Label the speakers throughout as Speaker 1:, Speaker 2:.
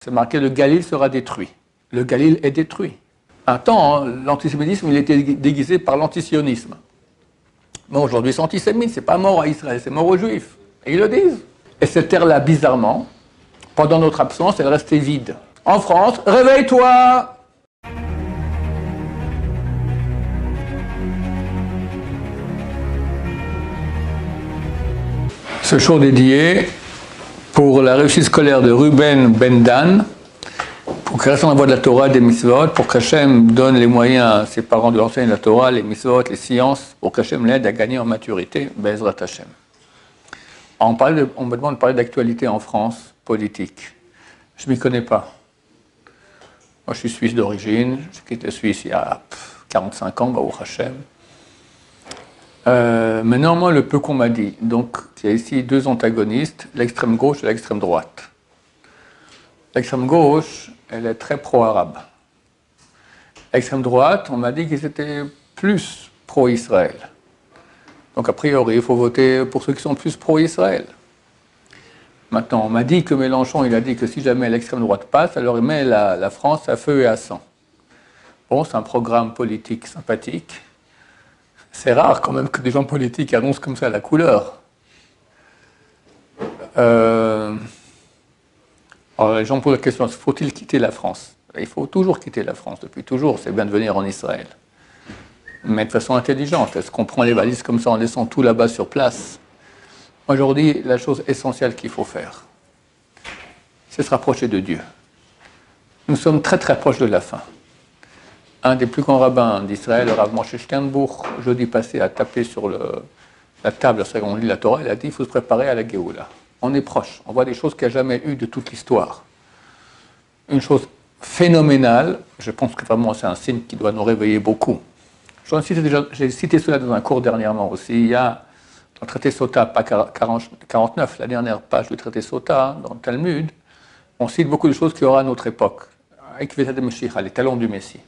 Speaker 1: C'est marqué le Galil sera détruit. Le Galil est détruit. Un temps, hein, l'antisémitisme, il était déguisé par l'antisionisme. Mais aujourd'hui, c'est antisémite, c'est pas mort à Israël, c'est mort aux Juifs. Et ils le disent. Et cette terre-là, bizarrement, pendant notre absence, elle restait vide. En France, réveille-toi! Ce show dédié pour la réussite scolaire de Ruben Ben Dan, pour qu'il reste dans la voie de la Torah, des mitzvot, pour qu'Hachem donne les moyens à ses parents de l'enseigner la Torah, les mitzvot, les sciences, pour qu'Hachem l'aide à gagner en maturité, Be'ezrat Hachem. On me demande de parler d'actualité en France, politique. Je ne m'y connais pas. Moi, je suis suisse d'origine, j'ai quitté la Suisse il y a 45 ans, Baruch Hachem. Mais néanmoins, le peu qu'on m'a dit, donc il y a ici deux antagonistes, l'extrême gauche et l'extrême droite. L'extrême gauche, elle est très pro-arabe. L'extrême droite, on m'a dit qu'ils étaient plus pro-Israël. Donc a priori, il faut voter pour ceux qui sont plus pro-Israël. Maintenant, on m'a dit que Mélenchon, il a dit que si jamais l'extrême droite passe, alors il met la France à feu et à sang. Bon, c'est un programme politique sympathique. C'est rare quand même que des gens politiques annoncent comme ça la couleur. Alors les gens posent la question, faut-il quitter la France? Il faut toujours quitter la France, depuis toujours, c'est bien de venir en Israël. Mais de façon intelligente, est-ce qu'on prend les valises comme ça en laissant tout là-bas sur place? Aujourd'hui, la chose essentielle qu'il faut faire, c'est se rapprocher de Dieu. Nous sommes très très proches de la fin. Un des plus grands rabbins d'Israël, le Rav Moshe Sternbuch, jeudi passé, a tapé sur la table, c'est qu'on lit la Torah, il a dit qu'il faut se préparer à la Géoula. On est proche, on voit des choses qu'il n'y a jamais eu de toute l'histoire. Une chose phénoménale, je pense que vraiment c'est un signe qui doit nous réveiller beaucoup. J'ai cité cela dans un cours dernièrement aussi. Il y a dans le traité Sota, pas 49, la dernière page du traité Sota, dans le Talmud, on cite beaucoup de choses qu'il y aura à notre époque. Les talons du Messie.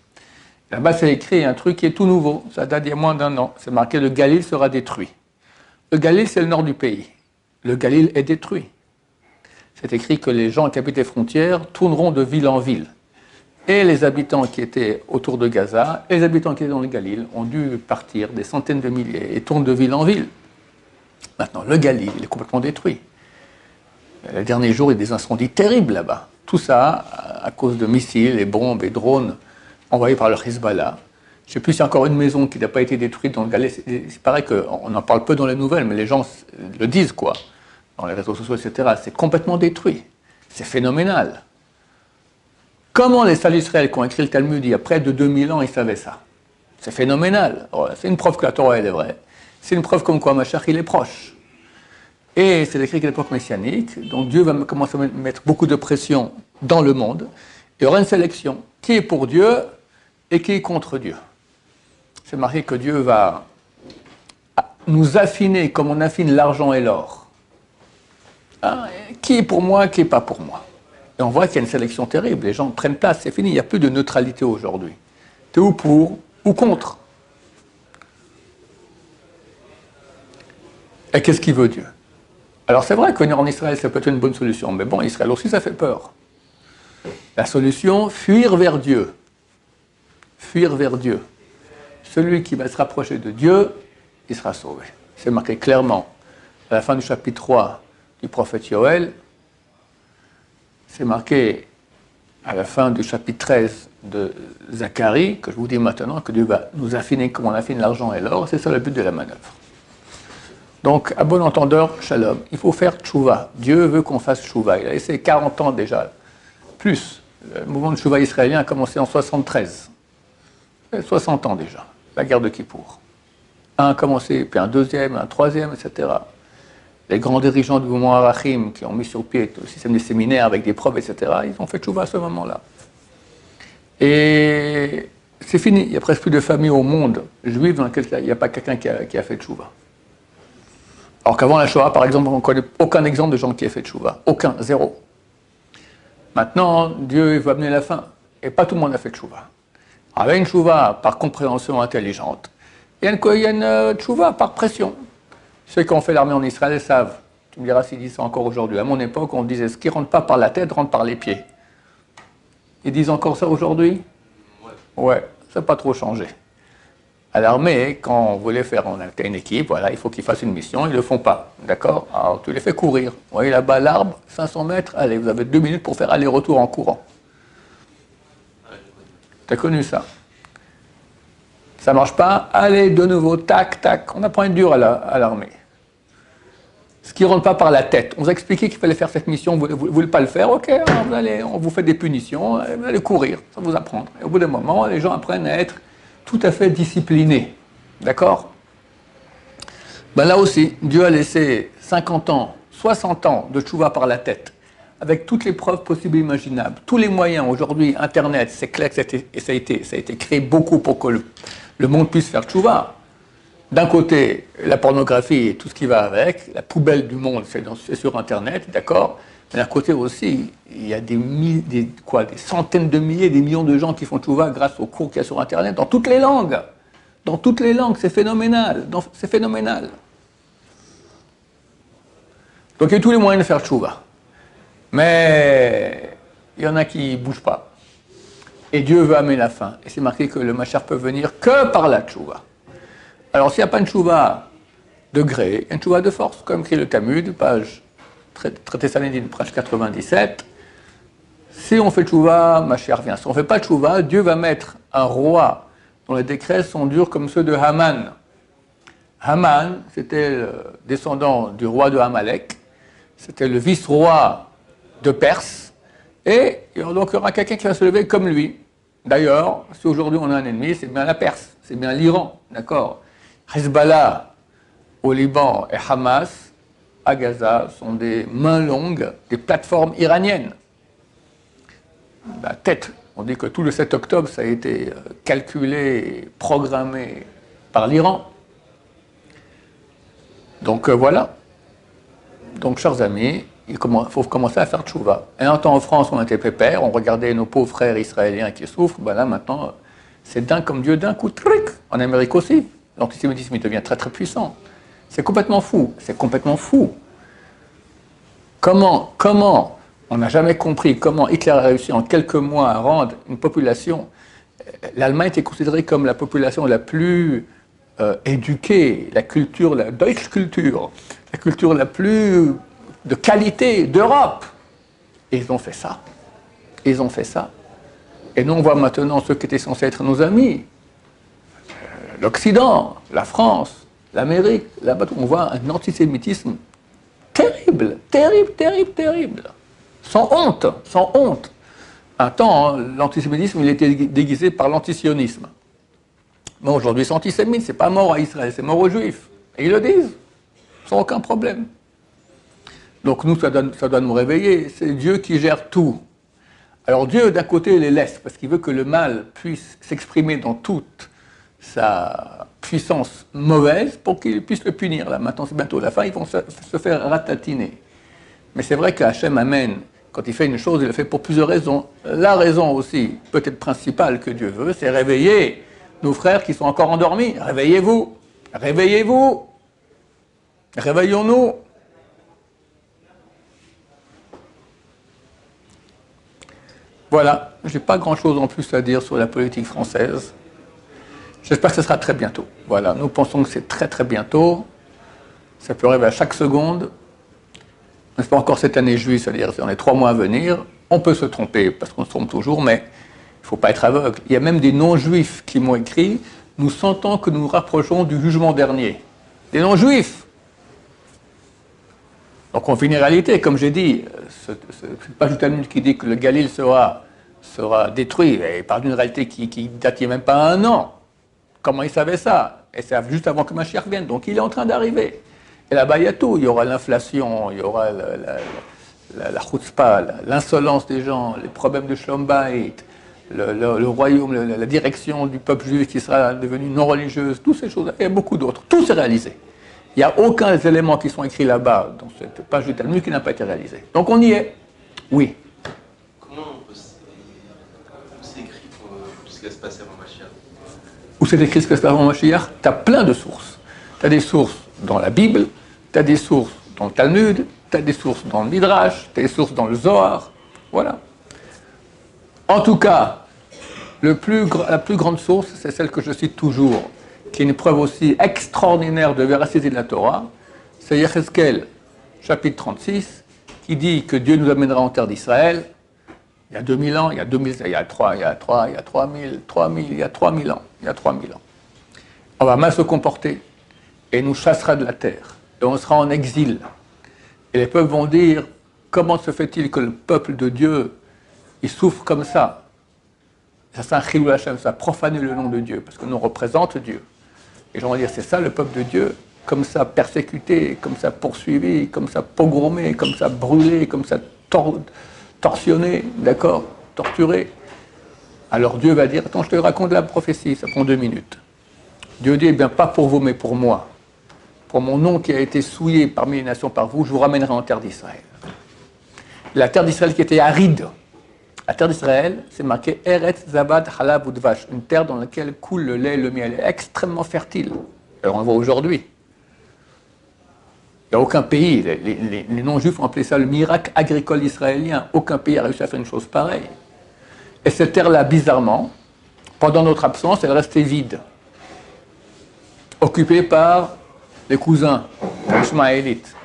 Speaker 1: Là-bas, c'est écrit un truc qui est tout nouveau. Ça date d'il y a moins d'un an. C'est marqué le Galil sera détruit. Le Galil, c'est le nord du pays. Le Galil est détruit. C'est écrit que les gens qui habitent les frontières tourneront de ville en ville. Et les habitants qui étaient autour de Gaza et les habitants qui étaient dans le Galil ont dû partir des centaines de milliers et tournent de ville en ville. Maintenant, le Galil, il est complètement détruit. Les derniers jours, il y a des incendies terribles là-bas. Tout ça à cause de missiles et bombes et drones envoyés par le Hezbollah. Je ne sais plus s'il y a encore une maison qui n'a pas été détruite dans le Galil. C'est pareil qu'on en parle peu dans les nouvelles, mais les gens le disent, quoi. Dans les réseaux sociaux, etc. C'est complètement détruit. C'est phénoménal. Comment les sages d'Israël qui ont écrit le Talmud il y a près de 2000 ans, ils savaient ça? C'est phénoménal. C'est une preuve que la Torah, elle est vraie. C'est une preuve comme quoi Mashiach, il est proche. Et c'est écrit qu'à l'époque messianique, donc Dieu va commencer à mettre beaucoup de pression dans le monde. Il y aura une sélection. Qui est pour Dieu et qui est contre Dieu? C'est marqué que Dieu va nous affiner comme on affine l'argent et l'or. Hein? Qui est pour moi, qui n'est pas pour moi? Et on voit qu'il y a une sélection terrible. Les gens prennent place, c'est fini. Il n'y a plus de neutralité aujourd'hui. Tu es ou pour ou contre. Et qu'est-ce qu'il veut Dieu? Alors c'est vrai que venir en Israël, ça peut être une bonne solution. Mais bon, Israël aussi, ça fait peur. La solution, fuir vers Dieu. Fuir vers Dieu. Celui qui va se rapprocher de Dieu, il sera sauvé. C'est marqué clairement à la fin du chapitre 3 du prophète Yoël. C'est marqué à la fin du chapitre 13 de Zacharie, que je vous dis maintenant, que Dieu va nous affiner comme on affine l'argent et l'or. C'est ça le but de la manœuvre. Donc, à bon entendeur, shalom, il faut faire tchouva. Dieu veut qu'on fasse tchouva. Il a laissé 40 ans déjà, plus. Le mouvement de tchouva israélien a commencé en 73. 60 ans déjà, la guerre de Kippour. Un a commencé, puis un deuxième, un troisième, etc. Les grands dirigeants du mouvement Arachim qui ont mis sur pied le système des séminaires avec des preuves, etc., ils ont fait tchouva à ce moment-là. Et c'est fini. Il n'y a presque plus de famille au monde juive dans laquelle il n'y a pas quelqu'un qui a fait tchouva. Alors qu'avant la Shoah, par exemple, on ne connaît aucun exemple de gens qui aient fait tchouva. Aucun, zéro. Maintenant, Dieu veut amener la fin. Et pas tout le monde a fait tchouva. Avec une tchouva par compréhension intelligente, il y a une tchouva par pression. Ceux qui ont fait l'armée en Israël savent. Tu me diras s'ils disent ça encore aujourd'hui. À mon époque, on disait ce qui ne rentre pas par la tête rentre par les pieds. Ils disent encore ça aujourd'hui? Ouais, ça n'a pas trop changé. À l'armée, quand on voulait faire une équipe, voilà, il faut qu'ils fassent une mission, ils ne le font pas. D'accord? Alors tu les fais courir. Vous voyez là-bas l'arbre, 500 mètres, allez, vous avez 2 minutes pour faire aller-retour en courant. Tu as connu ça? Ça ne marche pas, allez, de nouveau, tac, tac. On apprend à être dur à l'armée. Ce qui ne rentre pas par la tête. On vous a expliqué qu'il fallait faire cette mission, vous ne voulez pas le faire, ok, alors on vous fait des punitions, vous allez courir, ça va vous apprendre. Et au bout d'un moment, les gens apprennent à être tout à fait disciplinés. D'accord? Ben là aussi, Dieu a laissé 50 ans, 60 ans de tchouva par la tête, avec toutes les preuves possibles et imaginables, tous les moyens. Aujourd'hui, Internet, c'est clair que ça a été créé beaucoup pour que le monde puisse faire tchouva. D'un côté, la pornographie et tout ce qui va avec, la poubelle du monde, c'est sur Internet, d'accord? Mais d'un côté aussi, il y a des centaines de milliers, des millions de gens qui font tchouva grâce aux cours qu'il y a sur Internet, dans toutes les langues. Dans toutes les langues, c'est phénoménal. C'est phénoménal. Donc il y a tous les moyens de faire tchouva. Mais il y en a qui ne bougent pas. Et Dieu veut amener la fin. Et c'est marqué que le Mashiach peut venir que par la tchouva. Alors, s'il n'y a pas une tchouva de gré, il y a une tchouva de force, comme écrit le Talmud, page traité Sanhédrin, page 97. Si on fait tchouva, Mashiach vient. Si on ne fait pas tchouva, Dieu va mettre un roi dont les décrets sont durs comme ceux de Haman. Haman, c'était le descendant du roi de Amalek, c'était le vice-roi de Perse, et donc il y aura quelqu'un qui va se lever comme lui. D'ailleurs, si aujourd'hui on a un ennemi, c'est bien la Perse, c'est bien l'Iran, d'accord? Hezbollah au Liban et Hamas à Gaza sont des mains longues des plateformes iraniennes. La tête, on dit que tout le 7 octobre, ça a été calculé, programmé par l'Iran. Donc voilà. Donc, chers amis, il faut commencer à faire tchouva. Et un temps en France, on était pépère, on regardait nos pauvres frères israéliens qui souffrent. Ben là, maintenant, c'est d'un comme Dieu d'un coup, tric. En Amérique aussi. L'antisémitisme, il devient très très puissant. C'est complètement fou. C'est complètement fou. Comment on n'a jamais compris comment Hitler a réussi en quelques mois à rendre une population. L'Allemagne était considérée comme la population la plus éduquée, la culture, la Deutsche Kultur, la culture la plus de qualité d'Europe. Et ils ont fait ça. Ils ont fait ça. Et nous, on voit maintenant ceux qui étaient censés être nos amis. L'Occident, la France, l'Amérique, là-bas, on voit un antisémitisme terrible, terrible, terrible, terrible. Sans honte, sans honte. Un temps, l'antisémitisme, il était déguisé par l'antisionisme. Mais aujourd'hui, c'est antisémite, c'est pas mort à Israël, c'est mort aux Juifs. Et ils le disent, sans aucun problème. Donc nous, ça doit nous réveiller. C'est Dieu qui gère tout. Alors Dieu, d'un côté, les laisse, parce qu'il veut que le mal puisse s'exprimer dans toute sa puissance mauvaise pour qu'il puisse le punir. Là, maintenant, c'est bientôt la fin, ils vont se faire ratatiner. Mais c'est vrai qu'Hachem amène, quand il fait une chose, il le fait pour plusieurs raisons. La raison aussi, peut-être principale que Dieu veut, c'est réveiller nos frères qui sont encore endormis. Réveillez-vous, réveillez-vous, réveillons-nous. Voilà, je n'ai pas grand-chose en plus à dire sur la politique française. J'espère que ce sera très bientôt. Voilà, nous pensons que c'est très très bientôt. Ça peut arriver à chaque seconde. C'est pas encore cette année juive, c'est-à-dire on est 3 mois à venir. On peut se tromper parce qu'on se trompe toujours, mais il ne faut pas être aveugle. Il y a même des non-juifs qui m'ont écrit « Nous sentons que nous nous rapprochons du jugement dernier ». Des non-juifs. Donc on fait une réalité, comme j'ai dit, c'est pas juste un qui dit que le Galil sera détruit. Il parle d'une réalité qui date il n'y a même pas un an. Comment il savait ça? Et c'est juste avant que Mashiach vienne. Donc il est en train d'arriver. Et là-bas, il y a tout. Il y aura l'inflation, il y aura la chutzpah, l'insolence des gens, les problèmes de Shalom Bayit, le royaume, la direction du peuple juif qui sera devenue non religieuse, toutes ces choses. Il y a beaucoup d'autres. Tout s'est réalisé. Il n'y a aucun des éléments qui sont écrits là-bas dans cette page du Talmud qui n'a pas été réalisé. Donc on y est. Oui.
Speaker 2: Comment c'est écrit pour ce qui va se passer avant Mashiach?
Speaker 1: Où c'est écrit ce qui va se passer avant Mashiach? Tu as plein de sources. Tu as des sources dans la Bible, tu as des sources dans le Talmud, tu as des sources dans le Midrash, tu as des sources dans le Zohar. Voilà. En tout cas, la plus grande source, c'est celle que je cite toujours, qui est une preuve aussi extraordinaire de véracité de la Torah, c'est Yechezkel, chapitre 36, qui dit que Dieu nous amènera en terre d'Israël. Il y a 2000 ans, il y a 3000 ans. On va mal se comporter et il nous chassera de la terre. Et on sera en exil. Et les peuples vont dire, comment se fait-il que le peuple de Dieu, il souffre comme ça? Ça c'est un chilul Hashem, ça profane le nom de Dieu, parce que nous représente Dieu. Et les gens vont dire, c'est ça le peuple de Dieu, comme ça persécuté, comme ça poursuivi, comme ça pogromé, comme ça brûlé, comme ça torsionné, d'accord, torturé. Alors Dieu va dire, attends, je te raconte la prophétie, ça prend 2 minutes. Dieu dit, eh bien, pas pour vous, mais pour moi. Pour mon nom qui a été souillé parmi les nations par vous, je vous ramènerai en terre d'Israël. La terre d'Israël qui était aride. La terre d'Israël, c'est marqué Eretz Zabad Halav Udvash, une terre dans laquelle coule le lait et le miel, extrêmement fertile. Alors on le voit aujourd'hui. Il n'y a aucun pays, les non-juifs ont appelé ça le miracle agricole israélien. Aucun pays a réussi à faire une chose pareille. Et cette terre-là, bizarrement, pendant notre absence, elle restait vide. Occupée par les cousins, les Ishmaélites.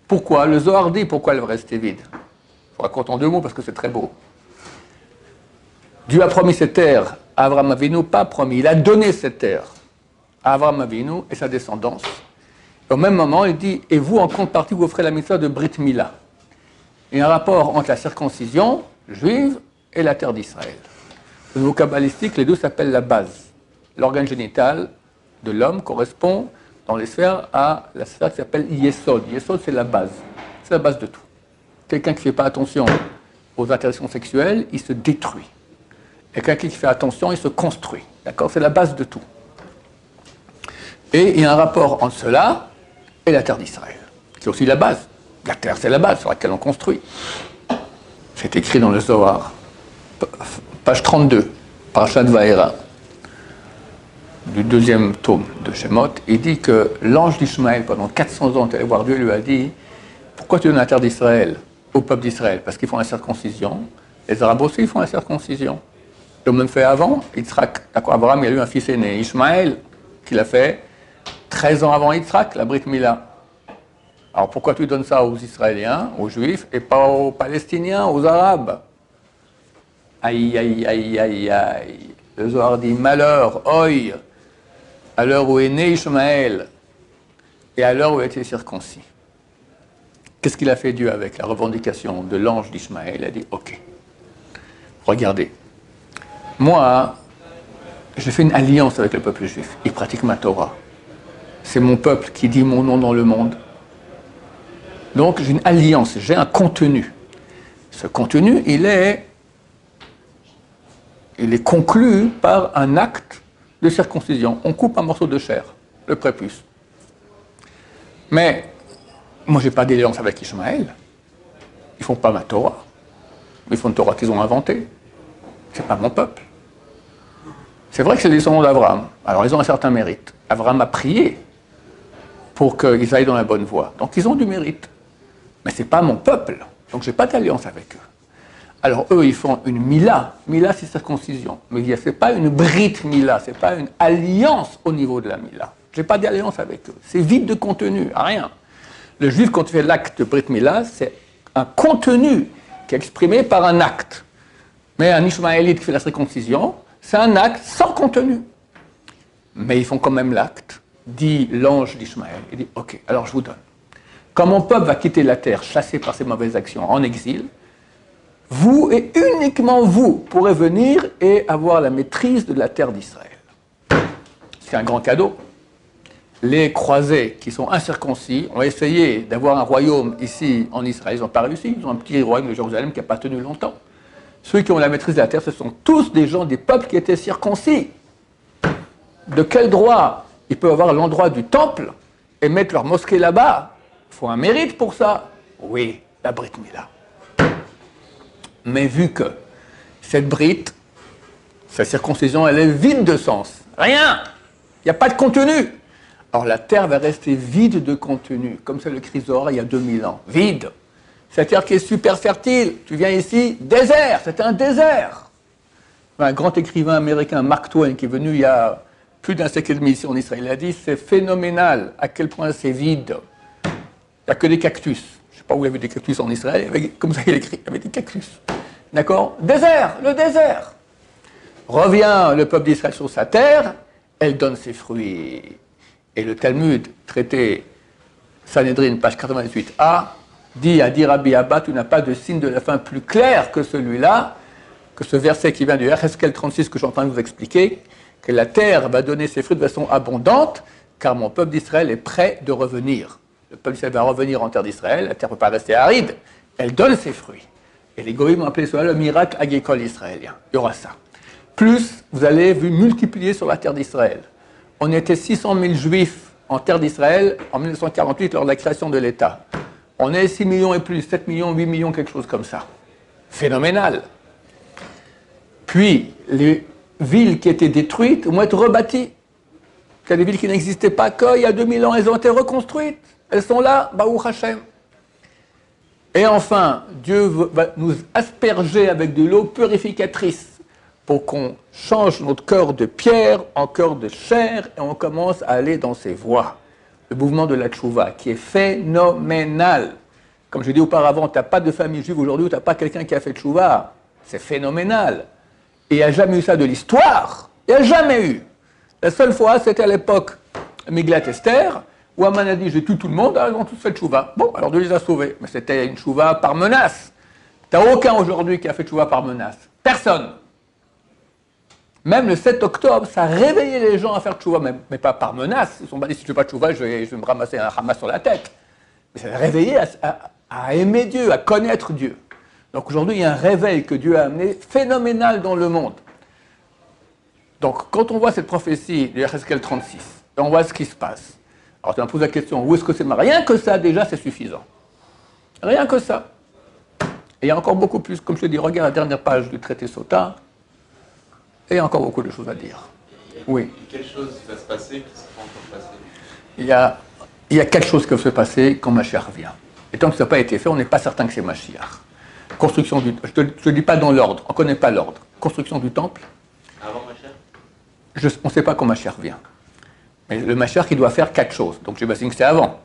Speaker 1: Pourquoi? Le Zohar dit pourquoi elle va rester vide. Je vous raconte en 2 mots parce que c'est très beau. Dieu a promis cette terre à Avraham Avinu, pas promis, il a donné cette terre à Avraham Avinu et sa descendance. Et au même moment, il dit, et vous, en contrepartie, vous ferez la mitzvah de Brit Mila. Il y a un rapport entre la circoncision juive et la terre d'Israël. Au niveau kabbalistique, les deux s'appellent la base. L'organe génital de l'homme correspond dans les sphères à la sphère qui s'appelle Yesod. Yesod, c'est la base. C'est la base de tout. Quelqu'un qui ne fait pas attention aux interdictions sexuelles, il se détruit. Et quelqu'un qui fait attention, il se construit. D'accord? C'est la base de tout. Et il y a un rapport entre cela et la terre d'Israël, qui est aussi la base. La terre, c'est la base sur laquelle on construit. C'est écrit dans le Zohar, page 32, Parashat Vaera, du 2e tome de Shemot. Il dit que l'ange d'Ishmaël, pendant 400 ans, est allé voir Dieu et lui a dit, pourquoi tu donnes la terre d'Israël au peuple d'Israël? Parce qu'ils font la circoncision. Les Arabes aussi, ils font la circoncision. Ils l'ont même fait avant. Yitzhak, d'accord, Abraham, il a eu un fils aîné, Ishmaël, qui l'a fait 13 ans avant Yitzhak, la Brit Mila. Alors pourquoi tu donnes ça aux Israéliens, aux Juifs, et pas aux Palestiniens, aux Arabes? Aïe, aïe, aïe, aïe, aïe. Le Zohar dit, malheur, oi, à l'heure où est né Ishmaël, et à l'heure où il a été circoncis. Qu'est-ce qu'il a fait Dieu avec la revendication de l'ange d'Ishmaël? Il a dit, ok, regardez, moi, j'ai fait une alliance avec le peuple juif. Il pratique ma Torah. C'est mon peuple qui dit mon nom dans le monde. Donc j'ai une alliance, j'ai un contenu. Ce contenu, il est conclu par un acte de circoncision. On coupe un morceau de chair, le prépuce. Mais moi, je n'ai pas d'alliance avec Ishmaël. Ils ne font pas ma Torah. Ils font une Torah qu'ils ont inventée. Ce n'est pas mon peuple. C'est vrai que c'est les descendants d'Abraham. Alors, ils ont un certain mérite. Abraham a prié pour qu'ils aillent dans la bonne voie. Donc, ils ont du mérite. Mais ce n'est pas mon peuple. Donc, je n'ai pas d'alliance avec eux. Alors, eux, ils font une Mila. Mila, c'est circoncision. Mais ce n'est pas une Brit Mila. Ce n'est pas une alliance au niveau de la Mila. Je n'ai pas d'alliance avec eux. C'est vide de contenu, rien. Le juif, quand il fait l'acte de Brit Mila, c'est un contenu qui est exprimé par un acte. Mais un Ishmaélite qui fait la circoncision, c'est un acte sans contenu. Mais ils font quand même l'acte, dit l'ange d'Ishmaël. Il dit, ok, alors je vous donne. Quand mon peuple va quitter la terre, chassé par ses mauvaises actions, en exil, vous et uniquement vous pourrez venir et avoir la maîtrise de la terre d'Israël. C'est un grand cadeau. Les croisés qui sont incirconcis ont essayé d'avoir un royaume ici en Israël. Ils n'ont pas réussi. Ils ont un petit royaume de Jérusalem qui n'a pas tenu longtemps. Ceux qui ont la maîtrise de la terre, ce sont tous des gens, des peuples qui étaient circoncis. De quel droit ils peuvent avoir l'endroit du temple et mettre leur mosquée là-bas? Il faut un mérite pour ça. Oui, la Brit Mila. Mais vu que cette Brit, sa circoncision, elle est vide de sens. Rien. Il n'y a pas de contenu. Alors la terre va rester vide de contenu, comme c'est le Zohar il y a 2000 ans. Vide. Cette terre qui est super fertile. Tu viens ici, désert. C'était un désert. Un grand écrivain américain, Mark Twain, qui est venu il y a plus d'un siècle et demi ici en Israël, il a dit c'est phénoménal à quel point c'est vide. Il n'y a que des cactus. Je ne sais pas où il y avait des cactus en Israël, comme ça il écrit, il y avait des cactus. D'accord? Désert, le désert. Revient le peuple d'Israël sur sa terre, elle donne ses fruits. Et le Talmud, traité Sanhedrin, page 88a, dit à Rabbi Abba, tu n'as pas de signe de la fin plus clair que celui-là, que ce verset qui vient du Yecheskel 36 que je suis en train de vous expliquer, que la terre va donner ses fruits de façon abondante, car mon peuple d'Israël est prêt de revenir. Le peuple d'Israël va revenir en terre d'Israël, la terre ne peut pas rester aride, elle donne ses fruits. Et les goïms ont appelé cela le miracle agricole israélien. Il y aura ça. Plus, vous allez multiplier sur la terre d'Israël. On était 600 000 juifs en terre d'Israël en 1948 lors de la création de l'État. On est 6 millions et plus, 7 millions, 8 millions, quelque chose comme ça. Phénoménal. Puis, les villes qui étaient détruites vont être rebâties. Il y a des villes qui n'existaient pas qu'il y a 2000 ans, elles ont été reconstruites. Elles sont là, Baruch Hashem. Et enfin, Dieu va nous asperger avec de l'eau purificatrice pour qu'on change notre cœur de pierre en cœur de chair et on commence à aller dans ses voies. Le mouvement de la tchouva, qui est phénoménal. Comme je l'ai dit auparavant, tu n'as pas de famille juive aujourd'hui où tu n'as pas quelqu'un qui a fait tchouva. C'est phénoménal. Et il n'y a jamais eu ça de l'histoire. Il n'y a jamais eu. La seule fois, c'était à l'époque Miglat Esther, où Aman a dit, j'ai tué tout le monde, ils ont tous fait tchouva. Bon, alors Dieu les a sauvés. Mais c'était une tchouva par menace. Tu n'as aucun aujourd'hui qui a fait tchouva par menace. Personne. Même le 7 octobre, ça a réveillé les gens à faire tchouva, mais pas par menace. Ils ne sont pas dit, si je ne fais pas tchouva, je vais me ramasser un Hamas sur la tête. Mais ça a réveillé à aimer Dieu, à connaître Dieu. Donc aujourd'hui, il y a un réveil que Dieu a amené phénoménal dans le monde. Donc quand on voit cette prophétie de Yecheskel 36, et on voit ce qui se passe, alors tu me poses la question, où est-ce que c'est marqué? Rien que ça, déjà, c'est suffisant. Rien que ça. Et il y a encore beaucoup plus, comme je te dis, regarde la dernière page du traité Sota, et il y a encore beaucoup de choses à dire. Oui.
Speaker 2: Et quelle chose va se passer qui ne s'est pas encore passée?
Speaker 1: Il y a quelque chose qui va se passer quand Mashiach vient. Et tant que ça n'a pas été fait, on n'est pas certain que c'est Mashiach. Construction du... Je ne te dis pas dans l'ordre, on ne connaît pas l'ordre. Construction du temple.
Speaker 2: Avant Mashiach?
Speaker 1: On ne sait pas quand Mashiach vient. Mais le Mashiach, il doit faire 4 choses. Donc j'imagine que c'est avant.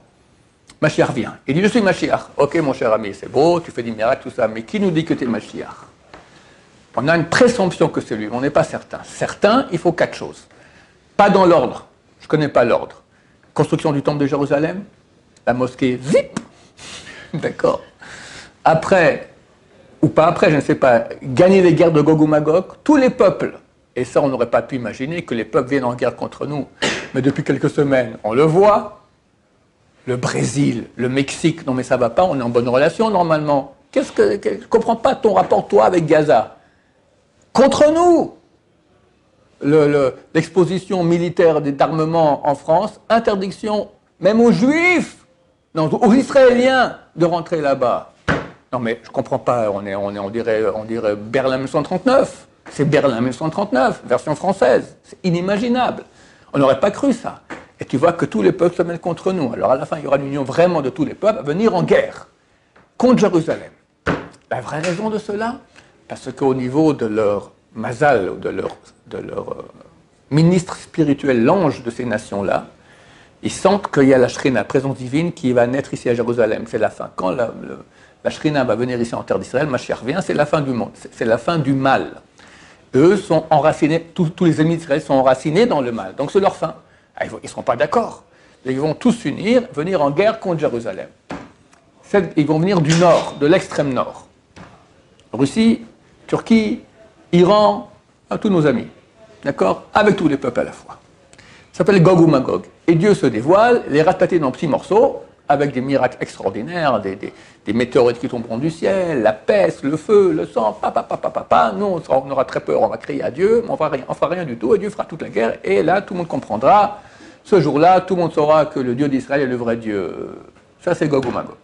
Speaker 1: Mashiach vient. Il dit, je suis Mashiach. Ok, mon cher ami, c'est beau, tu fais des miracles, tout ça. Mais qui nous dit que tu es Mashiach? On a une présomption que c'est lui, mais on n'est pas certain. Certain, il faut 4 choses. Pas dans l'ordre. Je ne connais pas l'ordre. Construction du temple de Jérusalem. La mosquée, zip. D'accord. Après, ou pas après, je ne sais pas, gagner les guerres de Gog ou Magog. Tous les peuples, et ça on n'aurait pas pu imaginer que les peuples viennent en guerre contre nous. Mais depuis quelques semaines, on le voit. Le Brésil, le Mexique, non mais ça ne va pas, on est en bonne relation normalement. Je ne comprends pas ton rapport, toi, avec Gaza. Contre nous, l'exposition militaire d'armement en France, interdiction même aux Juifs, non, aux Israéliens de rentrer là-bas. Non mais je ne comprends pas, on dirait Berlin 1939. C'est Berlin 1939, version française. C'est inimaginable. On n'aurait pas cru ça. Et tu vois que tous les peuples se mettent contre nous. Alors à la fin, il y aura une union vraiment de tous les peuples à venir en guerre contre Jérusalem. La vraie raison de cela, parce qu'au niveau de leur mazal, de leur ministre spirituel, l'ange de ces nations-là, ils sentent qu'il y a la Shrina, la présence divine, qui va naître ici à Jérusalem. C'est la fin. Quand la Shrina va venir ici en terre d'Israël, Mashiach vient, c'est la fin du monde. C'est la fin du mal. Eux sont enracinés, tous les ennemis d'Israël sont enracinés dans le mal. Donc c'est leur fin. Ils ne seront pas d'accord. Ils vont tous s'unir, venir en guerre contre Jérusalem. Ils vont venir du nord, de l'extrême nord. Russie, Turquie, Iran, tous nos amis. D'accord? Avec tous les peuples à la fois. Ça s'appelle Gog ou Magog. Et Dieu se dévoile, les ratatiner en petits morceaux, avec des miracles extraordinaires, des météorites qui tomberont du ciel, la peste, le feu, le sang, Nous, on aura très peur, on va crier à Dieu, mais on ne fera rien du tout, et Dieu fera toute la guerre, et là, tout le monde comprendra. Ce jour-là, tout le monde saura que le Dieu d'Israël est le vrai Dieu. Ça, c'est Gog ou Magog.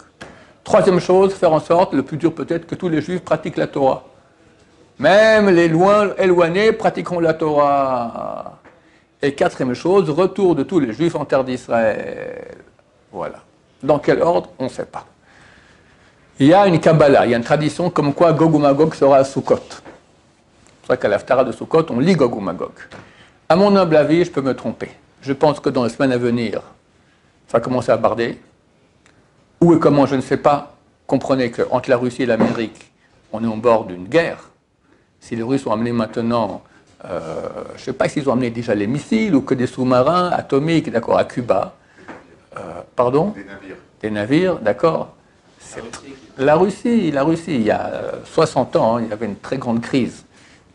Speaker 1: Troisième chose, faire en sorte, le plus dur peut-être, que tous les Juifs pratiquent la Torah. Même les loin éloignés pratiqueront la Torah. Et quatrième chose, retour de tous les Juifs en terre d'Israël. Voilà. Dans quel ordre, on ne sait pas. Il y a une Kabbalah, il y a une tradition comme quoi Gog ou Magog sera à Sukkot. C'est vrai qu'à l'Haftara de Sukkot, on lit Gog ou Magog. À mon humble avis, je peux me tromper. Je pense que dans les semaines à venir, ça va commencer à barder. Où et comment, je ne sais pas. Comprenez qu'entre la Russie et l'Amérique, on est au bord d'une guerre. Si les Russes ont amené maintenant, je ne sais pas s'ils ont amené déjà les missiles ou que des sous-marins atomiques, d'accord, à Cuba. Pardon ?
Speaker 3: Des navires.
Speaker 1: Des navires, d'accord. La Russie, il y a 60 ans, il y avait une très grande crise.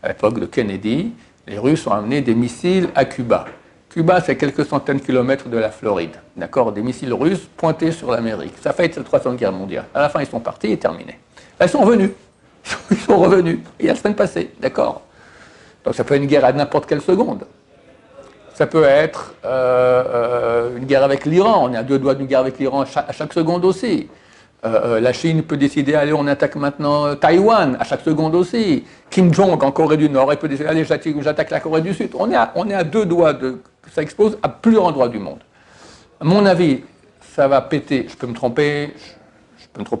Speaker 1: À l'époque de Kennedy, les Russes ont amené des missiles à Cuba. Cuba, c'est quelques centaines de kilomètres de la Floride. D'accord ? Des missiles russes pointés sur l'Amérique. Ça fait la Troisième Guerre mondiale. À la fin, ils sont partis et terminés. Là, ils sont revenus. Ils sont revenus. Il y a la semaine passée. D'accord ? Donc, ça peut être une guerre à n'importe quelle seconde. Ça peut être une guerre avec l'Iran. On est à 2 doigts d'une guerre avec l'Iran à chaque seconde aussi. La Chine peut décider, allez, on attaque maintenant Taïwan, à chaque seconde aussi. Kim Jong en Corée du Nord, il peut décider, allez, j'attaque la Corée du Sud. On est à 2 doigts que ça explose à plusieurs endroits du monde. À mon avis, ça va péter. Je peux me tromper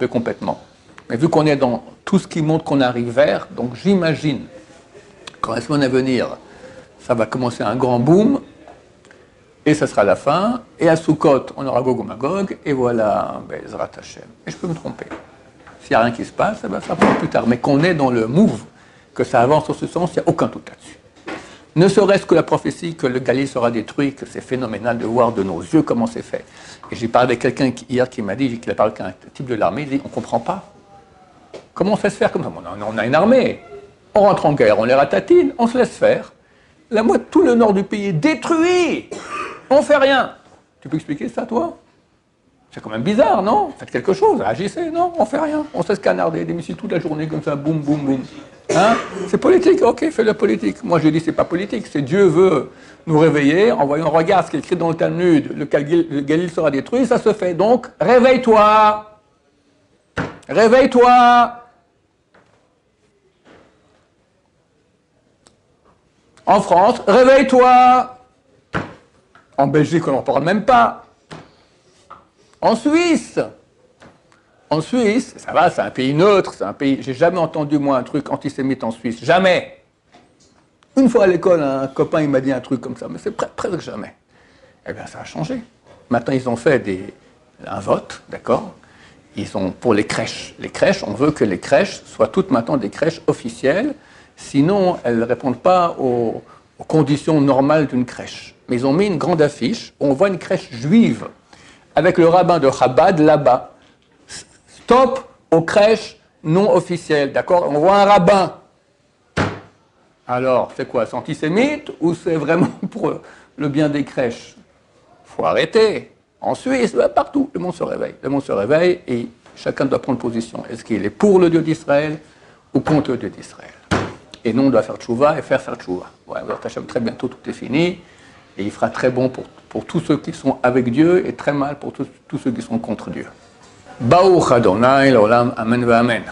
Speaker 1: complètement. Mais vu qu'on est dans tout ce qui montre qu'on arrive vers, donc j'imagine qu'en la semaine à venir, ça va commencer un grand boom. Et ça sera la fin. Et à Sukkot, on aura Gog ou Magog. Et voilà, Bezrat Hashem. Et je peux me tromper. S'il n'y a rien qui se passe, ça sera plus tard. Mais qu'on est dans le move, que ça avance en ce sens, il n'y a aucun doute là-dessus. Ne serait-ce que la prophétie que le Galilée sera détruit, que c'est phénoménal de voir de nos yeux comment c'est fait. Et j'ai parlé avec quelqu'un hier qui m'a dit, qu'il a parlé avec un type de l'armée, il dit, on ne comprend pas. Comment on fait se faire comme ça ? On a une armée. On rentre en guerre, on les ratatine, on se laisse faire. Tout le nord du pays est détruit. On ne fait rien. Tu peux expliquer ça, toi ? C'est quand même bizarre, non ? Faites quelque chose, agissez, non ? On ne fait rien. On se laisse canarder, des missiles toute la journée comme ça, boum, boum, boum. Hein ? C'est politique, ok, fais la politique. Moi, je dis, c'est pas politique, c'est Dieu veut nous réveiller en voyant, regarde ce qui est écrit dans le Talmud, le Galilée sera détruit, ça se fait. Donc, réveille-toi. Réveille-toi. En France, réveille-toi. En Belgique, on n'en parle même pas. En Suisse, ça va, c'est un pays neutre, c'est un pays... J'ai jamais entendu, moi, un truc antisémite en Suisse. Jamais. Une fois à l'école, un copain, il m'a dit un truc comme ça, mais c'est presque jamais. Eh bien, ça a changé. Maintenant, ils ont fait un vote, d'accord ? Ils ont, pour les crèches. Les crèches, on veut que les crèches soient toutes maintenant des crèches officielles. Sinon, elles ne répondent pas aux conditions normales d'une crèche. Mais ils ont mis une grande affiche où on voit une crèche juive avec le rabbin de Chabad là-bas. Stop aux crèches non officielles, d'accord ? On voit un rabbin. Alors, c'est quoi ? C'est antisémite ou c'est vraiment pour le bien des crèches ? Il faut arrêter. En Suisse, partout, le monde se réveille. Le monde se réveille et chacun doit prendre position. Est-ce qu'il est pour le Dieu d'Israël ou contre le Dieu d'Israël ? Et nous, on doit faire tchouva et faire tchouva. Voilà, très bientôt, tout est fini. Et il fera très bon pour tous ceux qui sont avec Dieu et très mal pour tous ceux qui sont contre Dieu. Baruch Adonai l'olam, amen va amen.